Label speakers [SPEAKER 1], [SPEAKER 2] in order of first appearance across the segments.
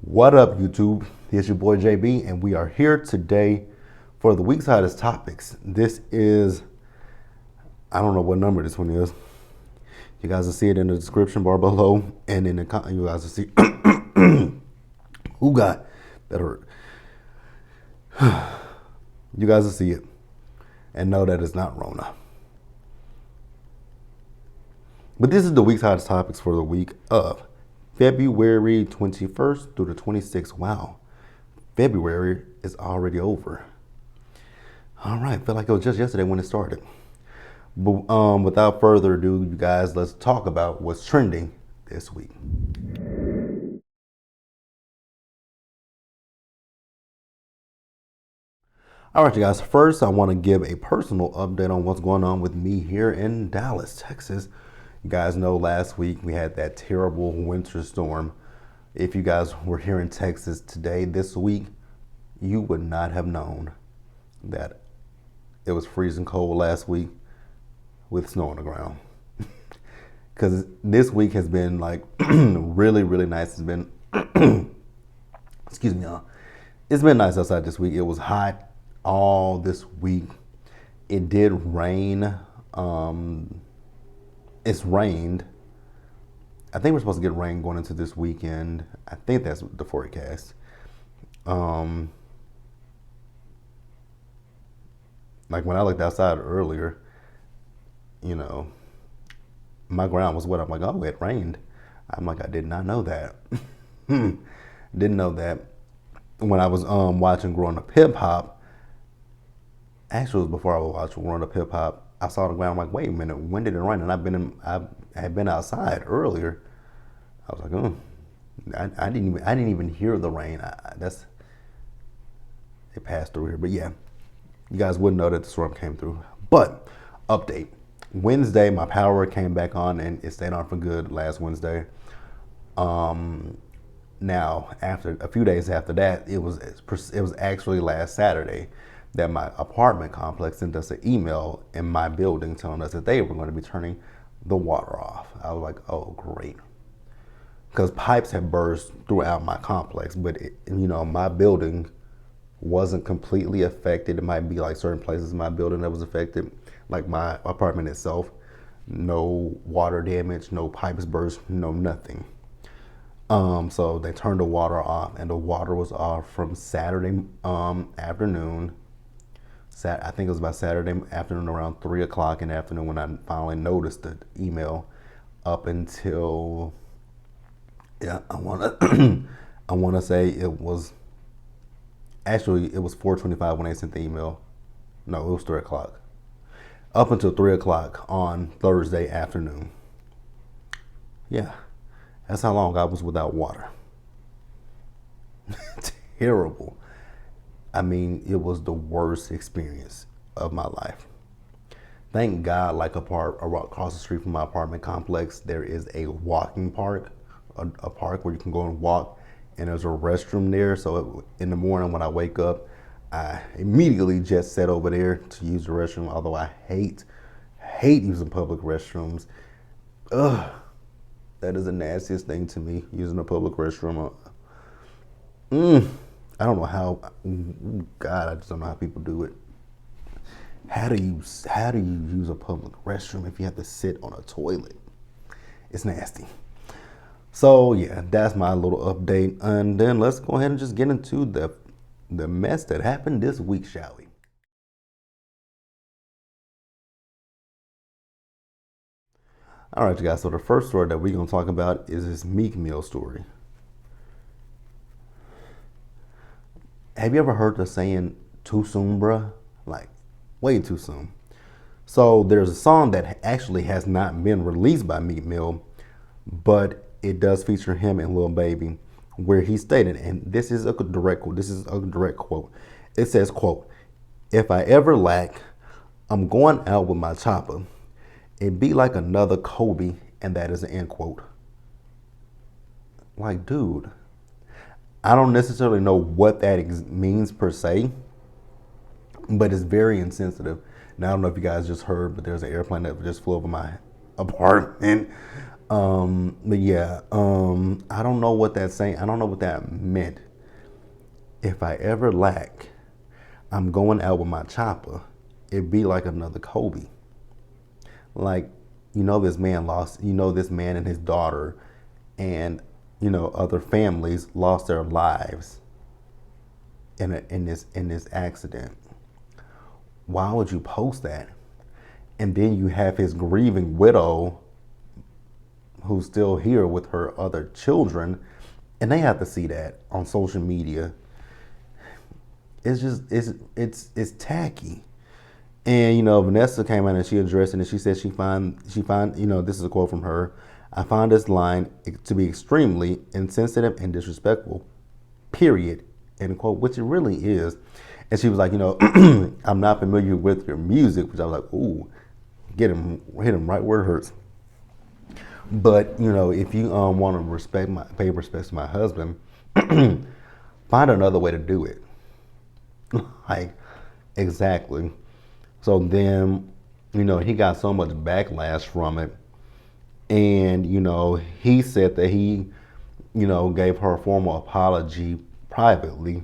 [SPEAKER 1] What up, YouTube? It's your boy JB, and we are here today for the week's hottest topics. This is, I don't know what number this one is. You guys will see it in the description bar below, and in the you guys will see who got that hurt. You guys will see it and know that it's not Rona. But this is the week's hottest topics for the week of February 21st through the 26th. Wow, February is already over. All right, felt like it was just yesterday when it started. But without further ado, you guys, let's talk about what's trending this week. All right, you guys. First, I want to give a personal update on what's going on with me here in Dallas, Texas. You guys know last week we had that terrible winter storm. If you guys were here in Texas today, this week, you would not have known that it was freezing cold last week with snow on the ground. Because this week has been like really, really nice. It's been, excuse me, y'all. It's been nice outside this week. It was hot all this week. It did rain. It's rained. I think we're supposed to get rain going into this weekend. I think that's the forecast. Like when I looked outside earlier, you know, my ground was wet. I'm like, oh, it rained. I'm like, I did not know that. Didn't know that. When I was watching Growing Up Hip Hop, actually it was before I was watching Growing Up Hip Hop, I saw the ground. I'm like, wait a minute, when did it rain? And I had been outside earlier. I was like, oh, I didn't even hear the rain. It passed through here. But yeah, you guys wouldn't know that the storm came through. But update: Wednesday, my power came back on, and it stayed on for good last Wednesday. Now, after a few days after that, it was actually last Saturday that my apartment complex sent us an email in my building telling us that they were going to be turning the water off. I was like, oh, great. Because pipes had burst throughout my complex, but my building wasn't completely affected. It might be like certain places in my building that was affected, like my apartment itself. No water damage, no pipes burst, no nothing. So they turned the water off, and the water was off from Saturday afternoon. I think it was about Saturday afternoon around 3 o'clock in the afternoon when I finally noticed the email, up until, I want to say it was 4:25 when they sent the email. No, it was 3 o'clock. Up until 3 o'clock on Thursday afternoon. Yeah, that's how long I was without water. Terrible. I mean, it was the worst experience of my life. Thank God, like across the street from my apartment complex, there is a walking park, a park where you can go and walk, and there's a restroom there. So in the morning when I wake up, I immediately just set over there to use the restroom. Although I hate using public restrooms. Ugh, that is the nastiest thing to me, using a public restroom. I don't know how. God, I just don't know how people do it. How do you use a public restroom if you have to sit on a toilet? It's nasty. So yeah, that's my little update. And then let's go ahead and just get into the mess that happened this week, shall we? All right, you guys. So the first story that we're gonna talk about is this Meek Mill story. Have you ever heard the saying "too soon, bruh"? Like, way too soon. So there's a song that actually has not been released by Meek Mill, but it does feature him and Lil Baby, where he stated, and this is a direct quote. It says, quote, "If I ever lack, I'm going out with my chopper. It'd be like another Kobe," and that is an end quote. Like, dude, I don't necessarily know what that means per se, but it's very insensitive. Now, I don't know if you guys just heard, but there's an airplane that just flew over my apartment. But yeah, I don't know what that's saying. I don't know what that meant. If I ever lack, I'm going out with my chopper. It'd be like another Kobe. Like, this man lost, this man and his daughter and, other families lost their lives in this accident. Why would you post that? And then you have his grieving widow who's still here with her other children, and they have to see that on social media. It's just it's tacky. And Vanessa came out and she addressed it, and she said she find this is a quote from her. I find this line to be extremely insensitive and disrespectful. Period. End quote. Which it really is. And she was like, I'm not familiar with your music, which I was like, ooh, hit him right where it hurts. But if you want to pay respect to my husband, find another way to do it. Like, exactly. So then, he got so much backlash from it. And, he said that he, gave her a formal apology privately,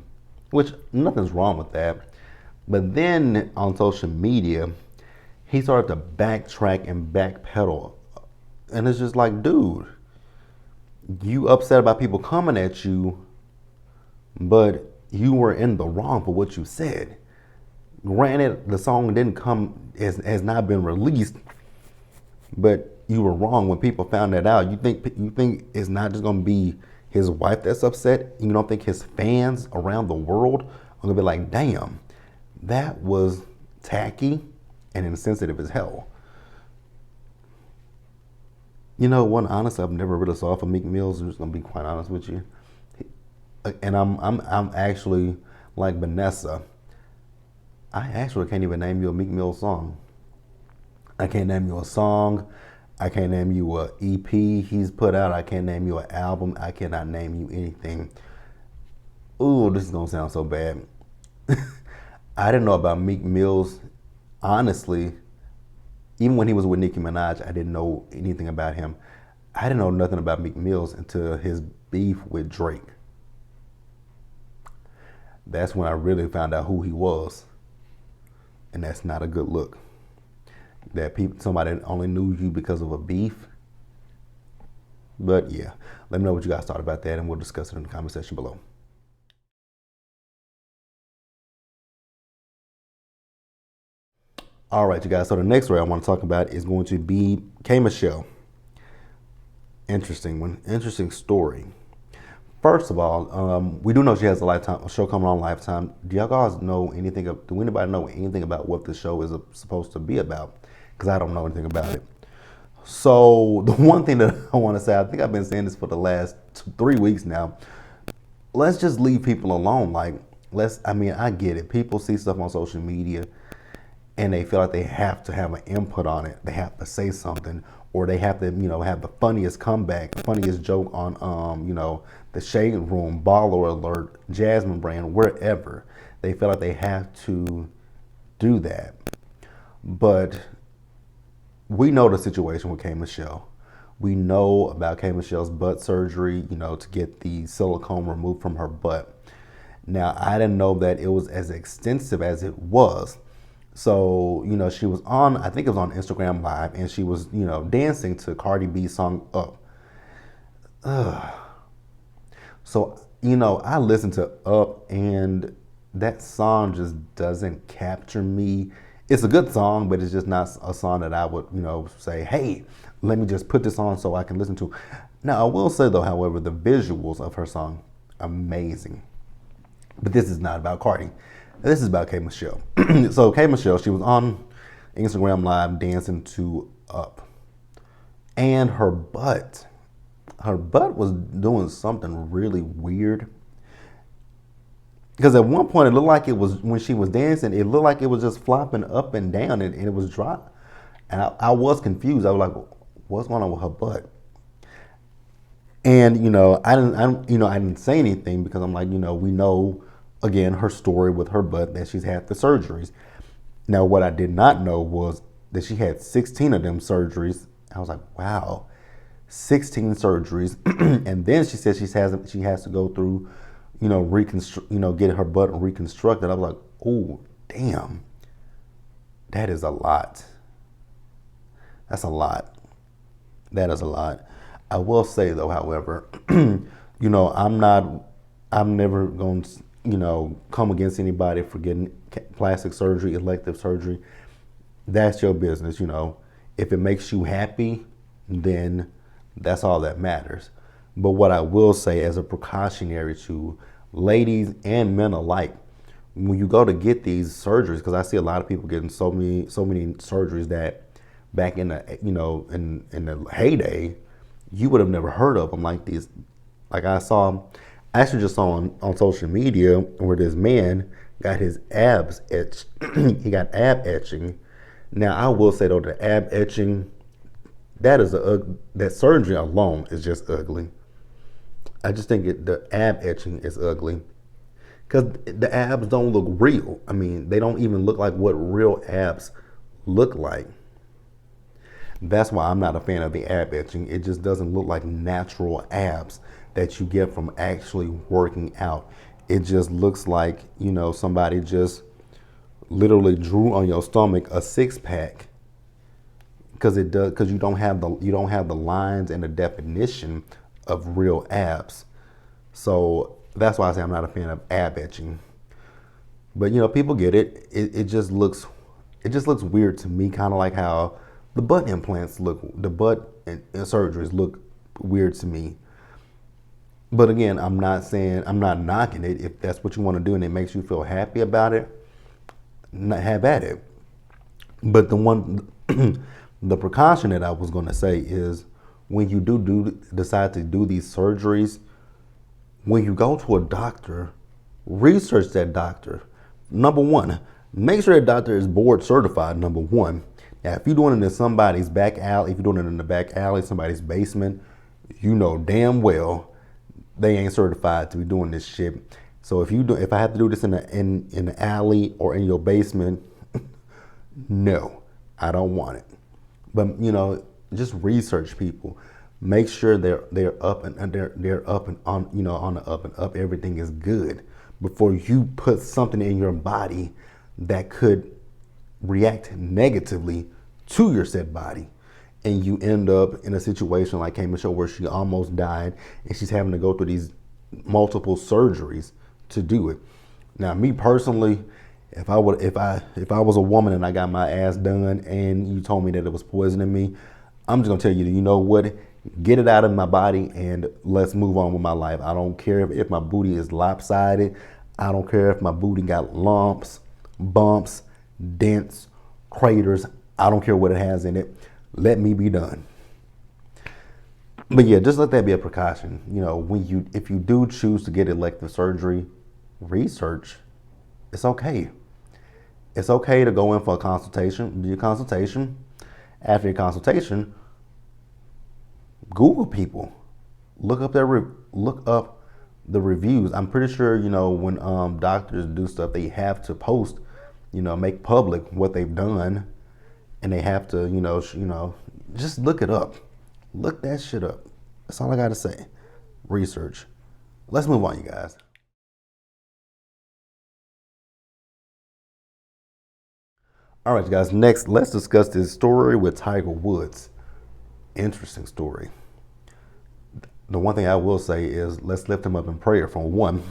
[SPEAKER 1] which nothing's wrong with that. But then on social media, he started to backtrack and backpedal. And it's just like, dude, you upset about people coming at you, but you were in the wrong for what you said. Granted, the song has not been released, but you were wrong when people found that out. You think it's not just gonna be his wife that's upset? You don't think his fans around the world are gonna be like, damn, that was tacky and insensitive as hell. Honestly, I've never really saw for Meek Mills. I'm just gonna be quite honest with you, and I'm actually like Vanessa. I actually can't even name you a Meek Mill song. I can't name you a song. I can't name you a EP he's put out. I can't name you an album. I cannot name you anything. Ooh, this is gonna sound so bad. I didn't know about Meek Mills, honestly. Even when he was with Nicki Minaj, I didn't know anything about him. I didn't know nothing about Meek Mills until his beef with Drake. That's when I really found out who he was. And that's not a good look. That somebody only knew you because of a beef. But yeah, let me know what you guys thought about that, and we'll discuss it in the comment section below. All right, you guys. So the next story I want to talk about is going to be K Michelle. Interesting one. Interesting story. First of all, we do know she has a show coming on Lifetime. Do y'all guys know anything? Do anybody know anything about what the show is supposed to be about? Because I don't know anything about it. So the one thing that I want to say, I think I've been saying this for the last 3 weeks now. Let's just leave people alone. Like, I get it. People see stuff on social media and they feel like they have to have an input on it. They have to say something, or they have to, have the funniest comeback, the funniest joke on, the Shade Room, Baller Alert, Jasmine Brand, wherever. They feel like they have to do that. But we know the situation with K Michelle. We know about K Michelle's butt surgery, to get the silicone removed from her butt. Now, I didn't know that it was as extensive as it was. So, she was on, I think it was on Instagram Live, and she was, dancing to Cardi B's song Up. So, I listened to Up, and that song just doesn't capture me. It's a good song, but it's just not a song that I would, say, hey, let me just put this on so I can listen to. Now, I will say, though, however, the visuals of her song, amazing. But this is not about Cardi. This is about K Michelle. So K Michelle, she was on Instagram Live dancing to Up. And her butt was doing something really weird. Because at one point it looked like it was, when she was dancing, it looked like it was just flopping up and down, and it was dry. And I was confused. I was like, what's going on with her butt? And, I didn't say anything because I'm like, we know, again, her story with her butt, that she's had the surgeries. Now, what I did not know was that she had 16 of them surgeries. I was like, wow, 16 surgeries, and then she said she has to go through, get her butt reconstructed. I was like, oh damn, that is a lot. That's a lot. That is a lot. I will say though, however, I'm never going to, come against anybody for getting plastic surgery, elective surgery. That's your business, If it makes you happy, then that's all that matters. But what I will say as a precautionary to ladies and men alike, when you go to get these surgeries, because I see a lot of people getting so many surgeries that back in the in the heyday, you would have never heard of them like these. Like I actually just saw on social media where this man got his abs etched. He got ab etching. Now I will say though, the ab etching, that surgery alone is just ugly. I just think the ab etching is ugly because the abs don't look real. I mean, they don't even look like what real abs look like. That's why I'm not a fan of the ab etching. It just doesn't look like natural abs that you get from actually working out. It just looks like, somebody just literally drew on your stomach a six pack, because you don't have the lines and the definition of real abs. So that's why I say I'm not a fan of ab etching. But people get it. It just looks weird to me, kind of like how the butt implants look, the butt and surgeries look weird to me. But again, I'm not knocking it. If that's what you want to do and it makes you feel happy about it, have at it. But the precaution that I was going to say is, when you decide to do these surgeries, when you go to a doctor, research that doctor. Number one, make sure that doctor is board certified, number one. Now, if you're doing it in somebody's back alley, if you're doing it in the back alley, somebody's basement, you know damn well they ain't certified to be doing this shit. So if I have to do this in the alley or in your basement, no, I don't want it. But just research people. Make sure they're up and they're up and on on the up and up. Everything is good before you put something in your body that could react negatively to your said body, and you end up in a situation like Kay Michelle where she almost died and she's having to go through these multiple surgeries to do it. Now, me personally, if I was a woman and I got my ass done and you told me that it was poisoning me, I'm just gonna tell you, you know what? Get it out of my body and let's move on with my life. I don't care if my booty is lopsided. I don't care if my booty got lumps, bumps, dents, craters. I don't care what it has in it. Let me be done. But yeah, just let that be a precaution. If you do choose to get elective surgery, research. It's okay. It's okay to go in for a consultation. Do your consultation. After your consultation, Google people. Look up the reviews. I'm pretty sure when doctors do stuff, they have to post, make public what they've done, and they have to just look it up. Look that shit up. That's all I gotta say. Research. Let's move on, you guys. All right, guys, next, let's discuss this story with Tiger Woods. Interesting story. The one thing I will say is, let's lift him up in prayer. For one,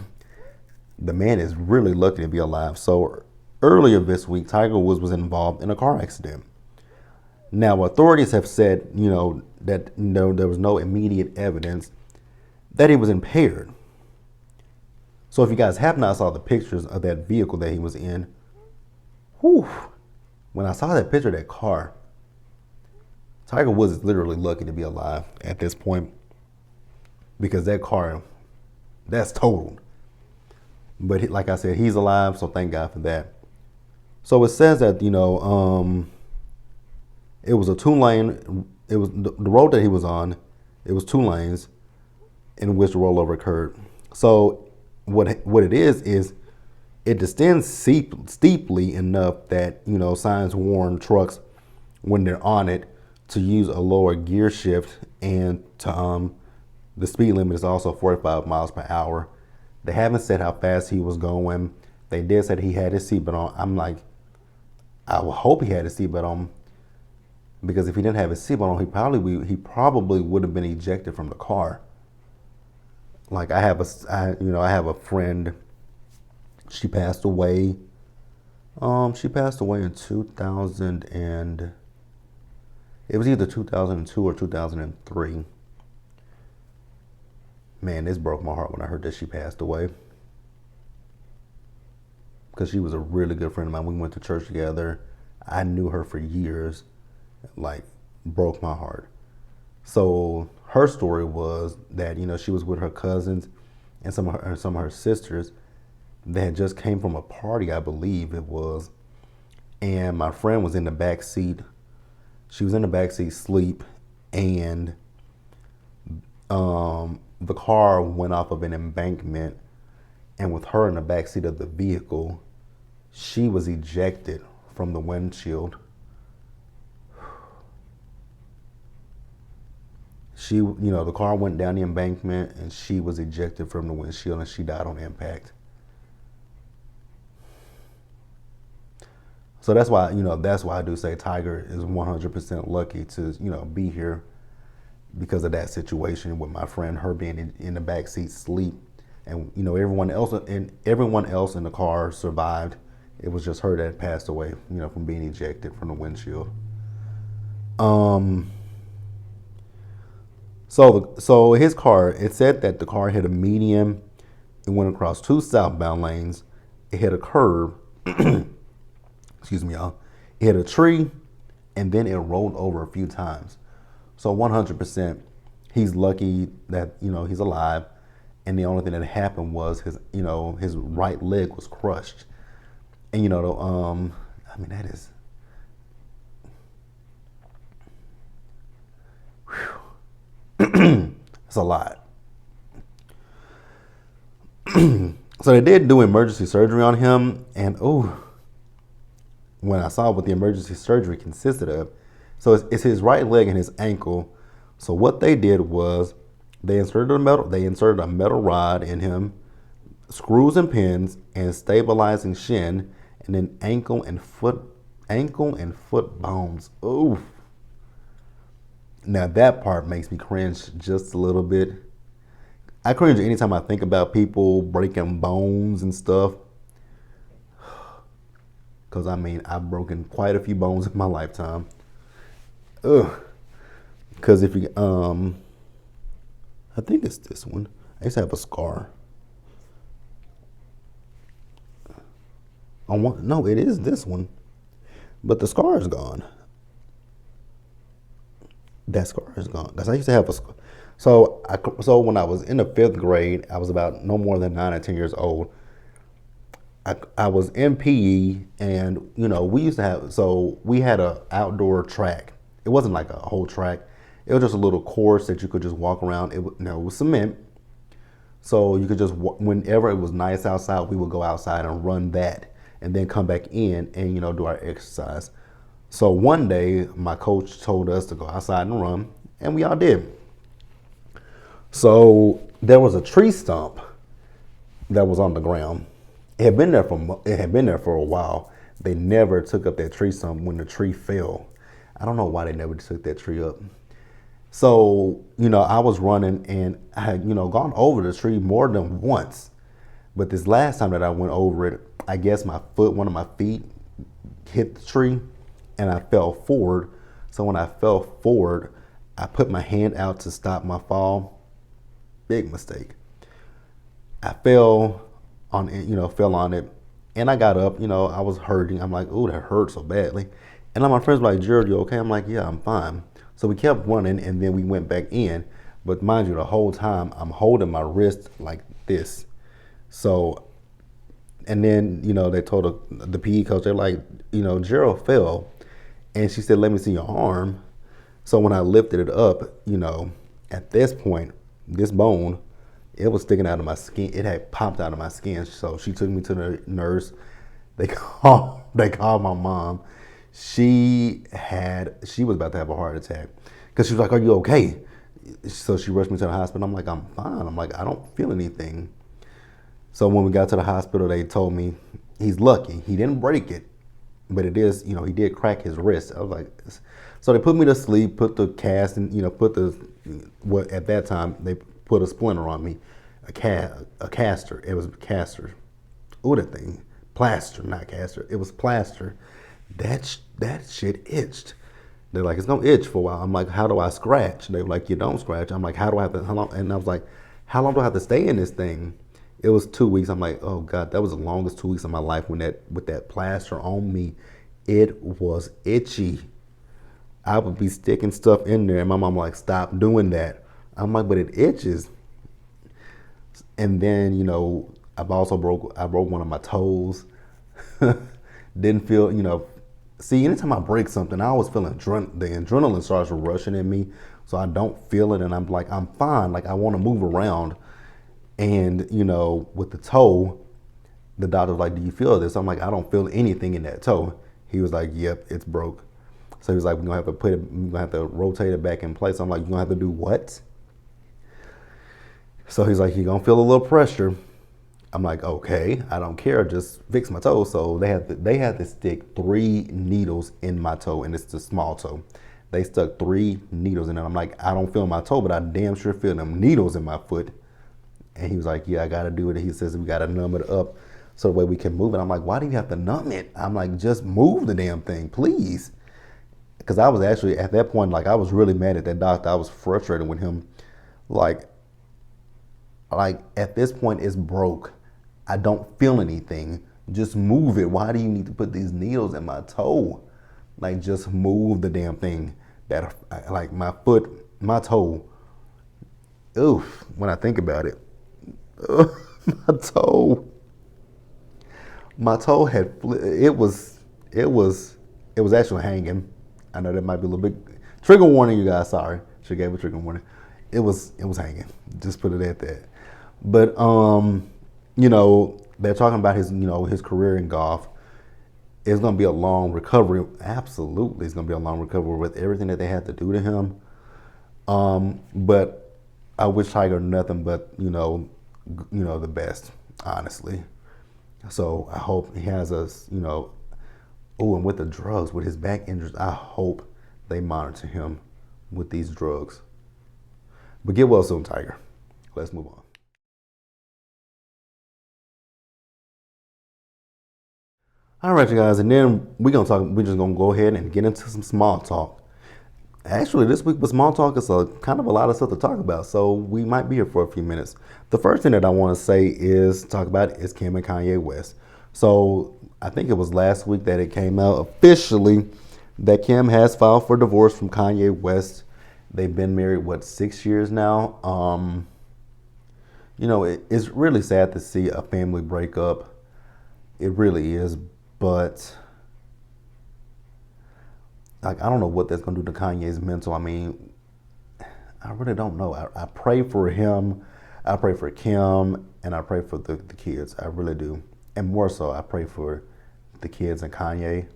[SPEAKER 1] the man is really lucky to be alive. So earlier this week, Tiger Woods was involved in a car accident. Now, authorities have said, that there was no immediate evidence that he was impaired. So if you guys have not saw the pictures of that vehicle that he was in, whew, when I saw that picture of that car, Tiger Woods is literally lucky to be alive at this point, because that car, that's totaled. But like I said, he's alive, so thank God for that. So it says that, it was a 2-lane, it was the road that he was on, it was 2 lanes in which the rollover occurred. So what it is it descends steeply enough that, signs warn trucks when they're on it to use a lower gear shift, and to the speed limit is also 45 miles per hour. They haven't said how fast he was going. They did say that he had his seatbelt on. I'm like, I would hope he had his seatbelt on, because if he didn't have his seatbelt on, he probably would have been ejected from the car. Like I have a friend. She passed away. She passed away in 2000 and it was either 2002 or 2003. Man, this broke my heart when I heard that she passed away, because she was a really good friend of mine. We went to church together. I knew her for years. Like, broke my heart. So her story was that, she was with her cousins and some of her sisters. They had just came from a party, I believe it was, and my friend was in the back seat. She was in the back seat asleep, and the car went off of an embankment, and with her in the back seat of the vehicle, she was ejected from the windshield. The car went down the embankment, and she was ejected from the windshield, and she died on impact. So that's why I do say Tiger is 100% lucky to, be here because of that situation with my friend, her being in the back seat sleep, and everyone else in the car survived. It was just her that passed away, from being ejected from the windshield. So his car, it said that the car hit a median. It went across two southbound lanes. It hit a curb. Excuse me, y'all. It hit a tree, and then it rolled over a few times. So 100%, he's lucky that he's alive, and the only thing that happened was his right leg was crushed, and that is. It's a lot. So they did do emergency surgery on him, and when I saw what the emergency surgery consisted of, so it's his right leg and his ankle. So what they did was they inserted a metal rod in him, screws and pins, and stabilizing shin, and then ankle and foot bones. Oof. Now that part makes me cringe just a little bit. I cringe anytime I think about people breaking bones and stuff. Because I've broken quite a few bones in my lifetime. Ugh. Because if you, I think it's this one. I used to have a scar. No, it is this one. But the scar is gone. That scar is gone. Because I used to have a scar. So when I was in the 5th grade, I was about no more than 9 or 10 years old. I was in PE, and we had an outdoor track. It wasn't like a whole track. It was just a little course that you could just walk around. It was cement, so you could just whenever it was nice outside, we would go outside and run that, and then come back in and do our exercise. So one day, my coach told us to go outside and run, and we all did. So there was a tree stump that was on the ground. It had been there for a while. They never took up that tree stump when the tree fell. I don't know why they never took that tree up. So, I was running, and I had, gone over the tree more than once. But this last time that I went over it, I guess one of my feet hit the tree, and I fell forward. So when I fell forward, I put my hand out to stop my fall. Big mistake. I fell on it, and I got up. I was hurting. I'm like, oh, that hurt so badly. And all my friends were like, Jared, you okay? I'm like, yeah, I'm fine. So we kept running, and then we went back in. But mind you, the whole time I'm holding my wrist like this. So, and then they told the PE coach, they're like, Gerald fell, and she said, let me see your arm. So when I lifted it up, at this point, this bone, it was sticking out of my skin. It had popped out of my skin. So she took me to the nurse. They called my mom. She was about to have a heart attack because she was like, "Are you okay?" So she rushed me to the hospital. I'm like, "I'm fine." I'm like, "I don't feel anything." So when we got to the hospital, they told me he's lucky. He didn't break it, but it is, he did crack his wrist. I was like, so they put me to sleep, put the cast, and what at that time they put a splinter on me, a caster. It was a caster. Oh, that thing, plaster, not caster. It was plaster. That shit itched. They're like, it's gonna itch for a while. I'm like, how do I scratch? They were like, you don't scratch. I'm like, how do I have to? How long? And I was like, how long do I have to stay in this thing? It was 2 weeks. I'm like, oh God, that was the longest 2 weeks of my life with that plaster on me. It was itchy. I would be sticking stuff in there, and my mom like, stop doing that. I'm like, but it itches. And then I broke one of my toes. Didn't feel See, anytime I break something, I always feel the adrenaline starts rushing in me, so I don't feel it, and I'm like, I'm fine. Like I want to move around. And, with the toe, the doctor was like, do you feel this? I'm like, I don't feel anything in that toe. He was like, yep, it's broke. So he was like, we're going to have to rotate it back in place. I'm like, you're going to have to do what? So he's like, you're going to feel a little pressure. I'm like, okay, I don't care. Just fix my toe. So they had to stick 3 needles in my toe, and it's the small toe. They stuck 3 needles in it. I'm like, I don't feel my toe, but I damn sure feel them needles in my foot. And he was like, yeah, I got to do it. He says, we got to numb it up so the way we can move it. I'm like, why do you have to numb it? I'm like, just move the damn thing, please. Because I was actually, at that point, like, I was really mad at that doctor. I was frustrated with him. Like at this point, it's broke. I don't feel anything. Just move it. Why do you need to put these needles in my toe? Like, just move the damn thing. Like, my foot, my toe. Oof, when I think about it. My toe. My toe had it was actually hanging. I know that might be a little bit trigger warning, you guys. Sorry, she gave a trigger warning. It was hanging. Just put it at that. But they're talking about his career in golf. It's gonna be a long recovery. Absolutely, it's gonna be a long recovery with everything that they had to do to him. But I wish Tiger nothing but the best, honestly. So I hope he has us, and with the drugs, with his back injuries, I hope they monitor him with these drugs. But get well soon, Tiger. Let's move on. All right, you guys, and then we're just gonna go ahead and get into some small talk. Actually, this week with small talk is kind of a lot of stuff to talk about, so we might be here for a few minutes. The first thing that I want to say is Kim and Kanye West. So I think it was last week that it came out officially that Kim has filed for divorce from Kanye West. They've been married 6 years now. It's really sad to see a family break up. It really is, but like, I don't know what that's going to do to Kanye's mental. I mean, I really don't know. I pray for him. I pray for Kim, and I pray for the kids. I really do. And more so, I pray for the kids and Kanye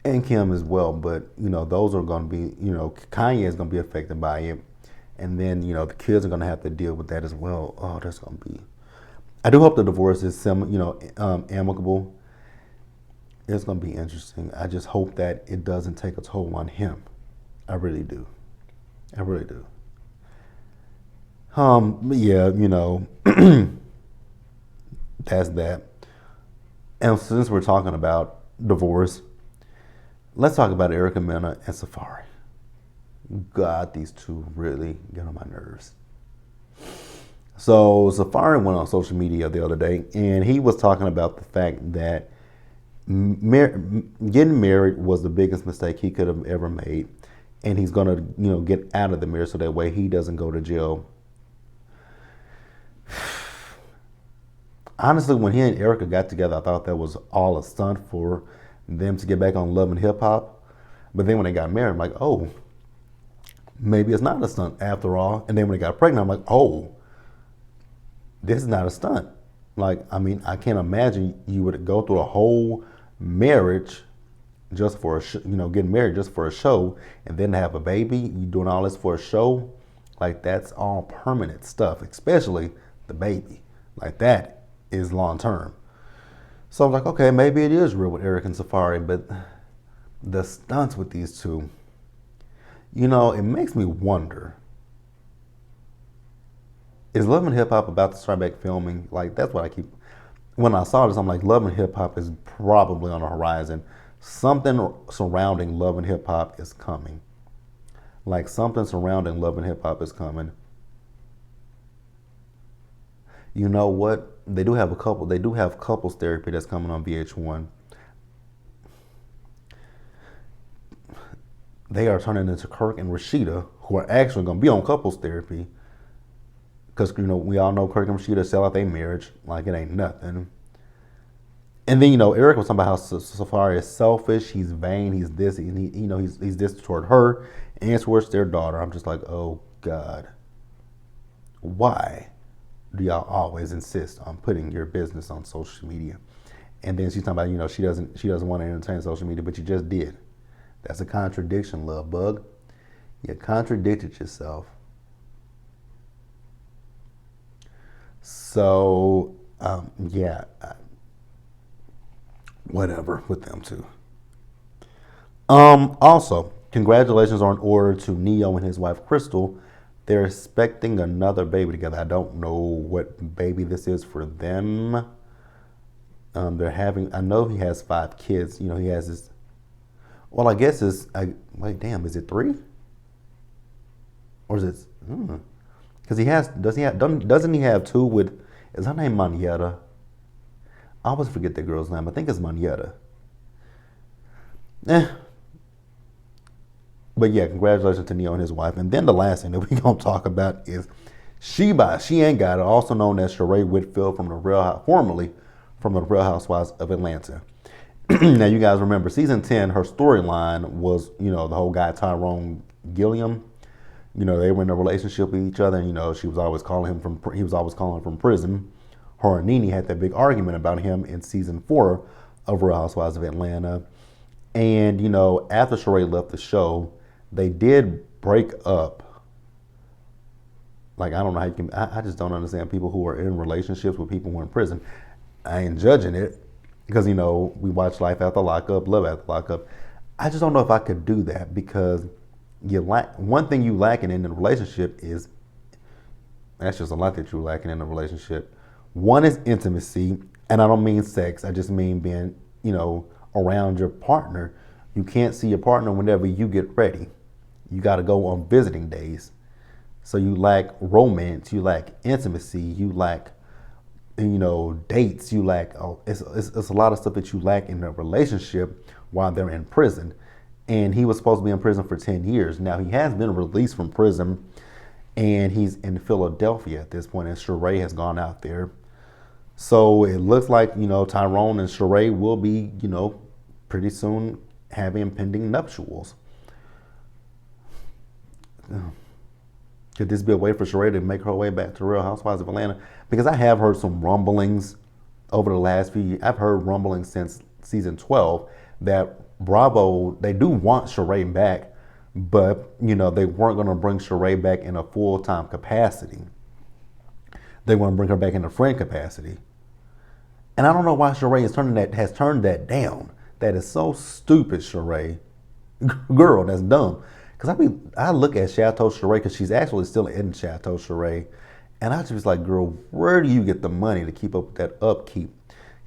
[SPEAKER 1] and Kim as well. But, those are going to be, Kanye is going to be affected by it. And then, the kids are going to have to deal with that as well. Oh, that's going to be. I do hope the divorce is amicable. It's going to be interesting. I just hope that it doesn't take a toll on him. I really do. I really do. But yeah, that's that. And since we're talking about divorce, let's talk about Erica Mena and Safari. God, these two really get on my nerves. So Safari went on social media the other day, and he was talking about the fact that getting married was the biggest mistake he could have ever made, and he's gonna get out of the marriage so that way he doesn't go to jail. Honestly, when he and Erica got together, I thought that was all a stunt for them to get back on Love and Hip Hop. But then when they got married, I'm like, oh, maybe it's not a stunt after all. And then when they got pregnant, I'm like, oh, this is not a stunt. Like, I mean, I can't imagine you would go through a whole marriage just for getting married just for a show, and then have a baby. You doing all this for a show, like that's all permanent stuff. Especially the baby, like that is long term. So I'm like, okay, maybe it is real with Eric and Safari, but the stunts with these two, it makes me wonder. Is Love and Hip Hop about to start back filming? Like, that's what I keep. When I saw this, I'm like, Love and Hip Hop is probably on the horizon. Something surrounding Love and Hip Hop is coming. Like, something surrounding Love and Hip Hop is coming. You know what? They do have couples therapy that's coming on VH1. They are turning into Kirk and Rashida, who are actually going to be on couples therapy. Because, we all know Kirk and Rashida sell out their marriage like it ain't nothing. And then, Eric was talking about how Safari is selfish, he's vain, he's this, and he's this toward her and towards their daughter. I'm just like, oh God, why do y'all always insist on putting your business on social media? And then she's talking about, she doesn't want to entertain social media, but you just did. That's a contradiction, love bug. You contradicted yourself. So, whatever with them two. Also, congratulations are in order to Neo and his wife Crystal. They're expecting another baby together. I don't know what baby this is for them. I know he has 5 kids. He has this. Well, I guess is it 3? Or is it? Because doesn't he have 2 with, is her name Manietta? I always forget that girl's name. I think it's Manietta. But yeah, congratulations to Neo and his wife. And then the last thing that we're going to talk about is She Ain't Got It, also known as Sheree Whitfield formerly from the Real Housewives of Atlanta. Now, you guys remember season 10, her storyline was, the whole guy Tyrone Gilliam. They were in a relationship with each other, and, he was always calling her from prison. Her and Nene had that big argument about him in season 4 of Real Housewives of Atlanta. And, after Sheree left the show, they did break up. Like, I don't know how you can, I just don't understand people who are in relationships with people who are in prison. I ain't judging it because, we watch Life After Lockup, Love After Lockup. I just don't know if I could do that because one thing you lacking in a relationship is, that's just a lot that you're lacking in a relationship. One is intimacy, and I don't mean sex. I just mean being, around your partner. You can't see your partner whenever you get ready. You got to go on visiting days. So you lack romance, you lack intimacy, you lack, dates, you lack, it's a lot of stuff that you lack in a relationship while they're in prison. And he was supposed to be in prison for 10 years. Now he has been released from prison and he's in Philadelphia at this point, and Sheree has gone out there. So it looks like, Tyrone and Sheree will be, pretty soon having impending nuptials. Could this be a way for Sheree to make her way back to Real Housewives of Atlanta? Because I have heard some rumblings over the last few years. I've heard rumblings since season 12 that Bravo, they do want Sheree back, but, they weren't going to bring Sheree back in a full-time capacity. They want to bring her back in a friend capacity. And I don't know why Sheree has turned that down. That is so stupid, Sheree. Girl, that's dumb. Because I look at Chateau Sheree, because she's actually still in Chateau Sheree, and I just was like, girl, where do you get the money to keep up with that upkeep?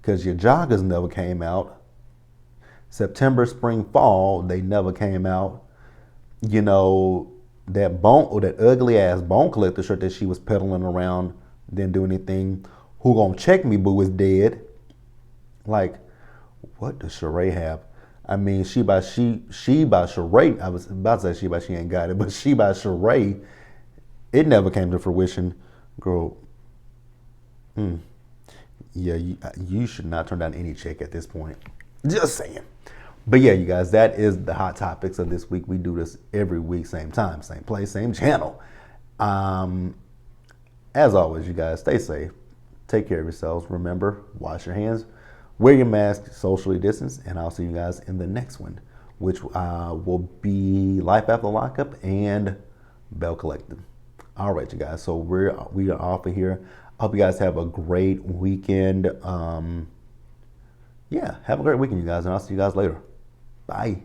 [SPEAKER 1] Because your joggers never came out. September, spring, fall, they never came out. That ugly ass Bone Collector shirt that she was peddling around didn't do anything. Who Gonna Check Me Boo is dead. Like, what does Sheree have? I mean, She by Sheree, I was about to say She by She Ain't Got It, but She by Sheree, it never came to fruition. Girl, yeah, you should not turn down any check at this point. Just saying. But yeah, you guys, that is the hot topics of this week. We do this every week, same time, same place, same channel. As always, you guys, stay safe. Take care of yourselves. Remember, wash your hands, wear your mask, socially distance, and I'll see you guys in the next one, which will be Life After Lockup and Bell Collective. All right, you guys. So we are off of here. I hope you guys have a great weekend. Yeah, have a great weekend, you guys, and I'll see you guys later. Bye.